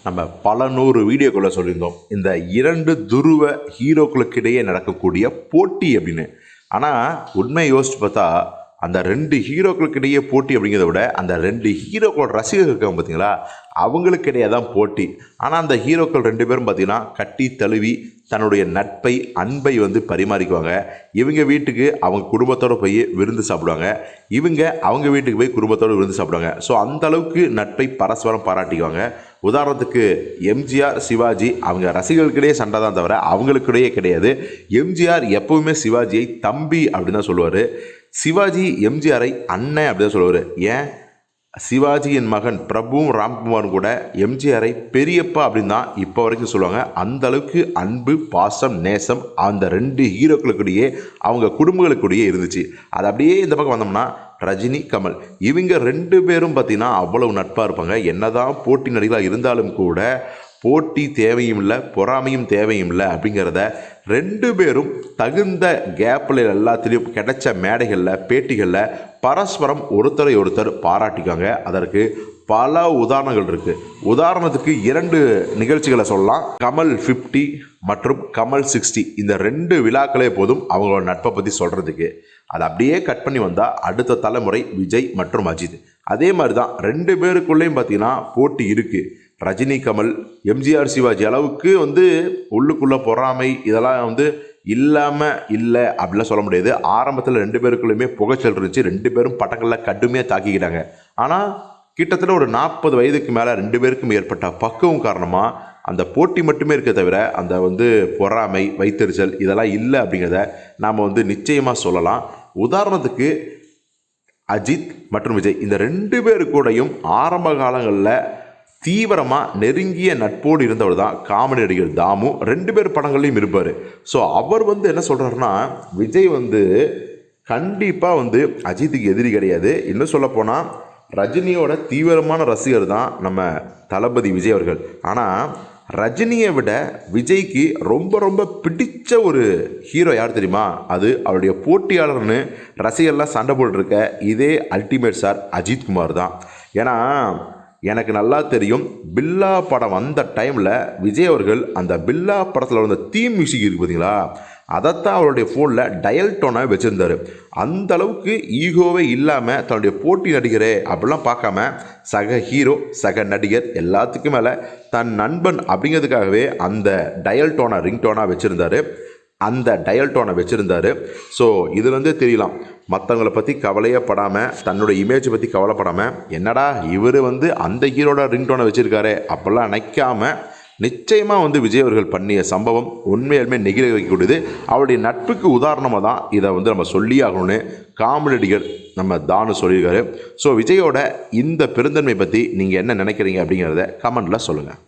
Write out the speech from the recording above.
நம்ம பல நூறு வீடியோக்குள்ளே சொல்லியிருந்தோம் இந்த 2 துருவ ஹீரோக்களுக்கிடையே நடக்கக்கூடிய போட்டி அப்படின்னு. ஆனால் உண்மையை யோசிச்சு பார்த்தா அந்த 2 ஹீரோக்களுக்கிடையே போட்டி அப்படிங்கிறத விட அந்த 2 ஹீரோக்களோட ரசிகர்கள் இருக்காங்க பார்த்தீங்களா, அவங்களுக்கிடையே தான் போட்டி. ஆனால் அந்த ஹீரோக்கள் 2 பேரும் பார்த்தீங்கன்னா கட்டி தழுவி தன்னுடைய நட்பை அன்பை பரிமாறிக்குவாங்க. இவங்க வீட்டுக்கு அவங்க குடும்பத்தோடு போய் விருந்து சாப்பிடுவாங்க, இவங்க அவங்க வீட்டுக்கு போய் குடும்பத்தோடு விருந்து சாப்பிடுவாங்க. ஸோ அந்த அளவுக்கு நட்பை பரஸ்பரம் பாராட்டிக்குவாங்க. உதாரணத்துக்கு எம்ஜிஆர் சிவாஜி அவங்க ரசிகர்களுக்கிடையே சண்டை தான் தவிர அவங்களுக்கிடையே கிடையாது. எம்ஜிஆர் எப்பவுமே சிவாஜியை தம்பி அப்படின்னு தான் சொல்லுவார், சிவாஜி எம்ஜிஆரை அண்ணன் அப்படி தான் சொல்லுவார். ஏன் சிவாஜியின் மகன் பிரபுவும் ராம்குமாரும் கூட எம்ஜிஆரை பெரியப்பா அப்படின்னு தான் இப்போ வரைக்கும் சொல்லுவாங்க. அந்த அளவுக்கு அன்பு பாசம் நேசம் அந்த 2 ஹீரோக்களுக்கிடையே அவங்க குடும்பங்களுக்கிடையே இருந்துச்சு. அது அப்படியே இந்த பக்கம் வந்தோம்னா ரஜினி கமல் இவங்க 2 பேரும் பார்த்திங்கன்னா அவ்வளவு நட்பாக இருப்பாங்க. என்னதான் போட்டி நடிகர்களாக இருந்தாலும் கூட போட்டி தேவையும் இல்லை, பொறாமையும் தேவையும் இல்லை அப்படிங்கிறத 2 பேரும் தகுந்த கேப்பில் எல்லாத்துலேயும் கிடைச்ச மேடைகளில் பேட்டிகளில் பரஸ்பரம் ஒருத்தரை ஒருத்தர் பாராட்டிக்காங்க. அதற்கு பல உதாரணங்கள் இருக்குது. உதாரணத்துக்கு 2 நிகழ்ச்சிகளை சொல்லலாம். கமல் 50 மற்றும் கமல் 60 இந்த 2 விழாக்களே போதும் அவங்களோட நட்பை பற்றி சொல்கிறதுக்கு. அதை அப்படியே கட் பண்ணி வந்தால் அடுத்த தலைமுறை விஜய் மற்றும் அஜித். அதே மாதிரி தான் 2 பேருக்குள்ளேயும் பார்த்திங்கன்னா போட்டி இருக்குது. ரஜினி கமல் எம்ஜிஆர் சிவாஜி அளவுக்கு உள்ளுக்குள்ளே பொறாமை இதெல்லாம் இல்லாமல் இல்லை அப்படிலாம் சொல்ல முடியாது. ஆரம்பத்தில் 2 பேருக்குள்ளேயுமே புகைச்சல் இருந்துச்சு. 2 பேரும் பட்டங்களில் கடுமையாக தாக்கிக்கிட்டாங்க. ஆனால் கிட்டத்தட்ட ஒரு 40 வயதுக்கு மேலே 2 பேருக்கும் ஏற்பட்ட பக்குவம் காரணமாக அந்த போட்டி மட்டுமே இருக்க தவிர அந்த பொறாமை வைத்தறிச்சல் இதெல்லாம் இல்லை அப்படிங்கிறத நாம் நிச்சயமாக சொல்லலாம். உதாரணத்துக்கு அஜித் மற்றும் விஜய் இந்த 2 பேரு கூடயும் ஆரம்ப காலங்களில் தீவிரமாக நெருங்கிய நட்போடு இருந்தவர் தான் காமெடி நடிகர் தாமு. 2 பேர் படங்கள்லையும் இருப்பார். ஸோ அவர் என்ன சொல்கிறாருன்னா, விஜய் கண்டிப்பாக அஜித்துக்கு எதிரி கிடையாது. இன்னும் சொல்லப்போனால் ரஜினியோட தீவிரமான ரசிகர் தான் நம்ம தளபதி விஜய் அவர்கள். ஆனால் ரஜினியை விட விஜய்க்கு ரொம்ப ரொம்ப பிடிச்ச ஒரு ஹீரோ யார் தெரியுமா? அது அவருடைய போட்டியாளர்னு ரசிகர்லாம் சண்டை போட்டுருக்க இதே அல்டிமேட் ஸ்டார் அஜித்குமார் தான். ஏன்னா எனக்கு நல்லா தெரியும், பில்லா படம் வந்த டைமில் விஜய் அவர்கள் அந்த பில்லா படத்தில் வந்த தீம் மியூசிக் இருக்குது பார்த்தீங்களா, அதைத்தான் அவருடைய ஃபோனில் டயல் டோனை வச்சுருந்தார். அந்த அளவுக்கு ஈகோவே இல்லாமல் தன்னுடைய போட்டி நடிகரே அப்படிலாம் பார்க்காம சக ஹீரோ சக நடிகர் எல்லாத்துக்கும் மேலே தன் நண்பன் அப்படிங்கிறதுக்காகவே அந்த டயல் டோனை ரிங் டோனாக வச்சுருந்தார். ஸோ இது தெரியலாம், மற்றவங்களை பற்றி கவலையே படாமல் தன்னுடைய இமேஜை பற்றி கவலைப்படாமல் என்னடா இவர் அந்த ஹீரோட ரிங்டோனை வச்சுருக்காரு அப்படிலாம் நினைக்காமல் நிச்சயமாக விஜய் அவர்கள் பண்ணிய சம்பவம் உண்மையாலுமே நெகிழ வைக்கக்கூடியது. அவருடைய நட்புக்கு உதாரணமாக தான் இதை நம்ம சொல்லி ஆகணும்னு காமெடி நடிகர் நம்ம தானு சொல்லியிருக்காரு. ஸோ விஜயோட இந்த பெருந்தன்மை பற்றி நீங்கள் என்ன நினைக்கிறீங்க அப்படிங்கிறத கமெண்டில் சொல்லுங்கள்.